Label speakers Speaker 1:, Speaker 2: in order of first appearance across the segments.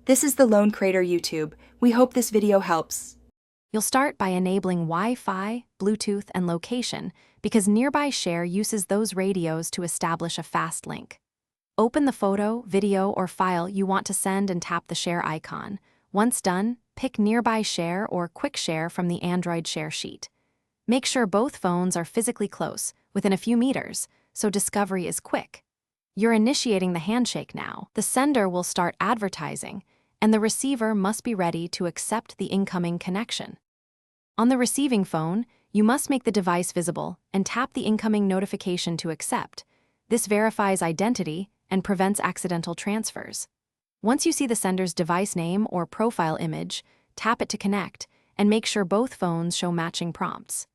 Speaker 1: This is the Lone Crater YouTube. We hope this video helps.
Speaker 2: You'll start by enabling Wi-Fi, Bluetooth, and location because Nearby Share uses those radios to establish a fast link. Open the photo, video, or file you want to send and tap the share icon. Once done, pick Nearby Share or Quick Share from the Android share sheet. Make sure both phones are physically close, within a few meters, so discovery is quick. You're initiating the handshake now. The sender will start advertising, and the receiver must be ready to accept the incoming connection. On the receiving phone, you must make the device visible and tap the incoming notification to accept. This verifies identity and prevents accidental transfers. Once you see the sender's device name or profile image, tap it to connect and make sure both phones show matching prompts.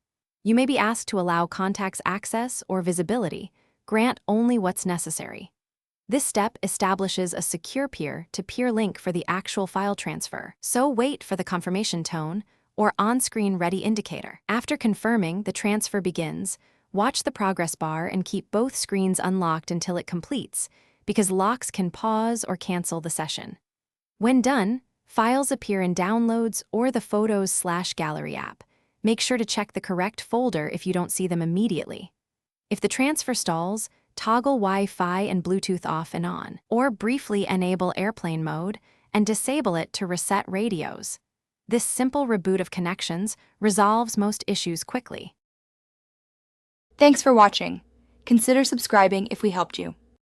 Speaker 2: You may be asked to allow contacts access or visibility. Grant only what's necessary. This step establishes a secure peer-to-peer link for the actual file transfer, so wait for the confirmation tone or on-screen ready indicator. After confirming the transfer begins, watch the progress bar and keep both screens unlocked until it completes, because locks can pause or cancel the session. When done, files appear in Downloads or the Photos/Gallery app. Make sure to check the correct folder if you don't see them immediately. If the transfer stalls, toggle Wi-Fi and Bluetooth off and on, or briefly enable airplane mode and disable it to reset radios. This simple reboot of connections resolves most issues quickly.
Speaker 1: Thanks for watching. Consider subscribing if we helped you.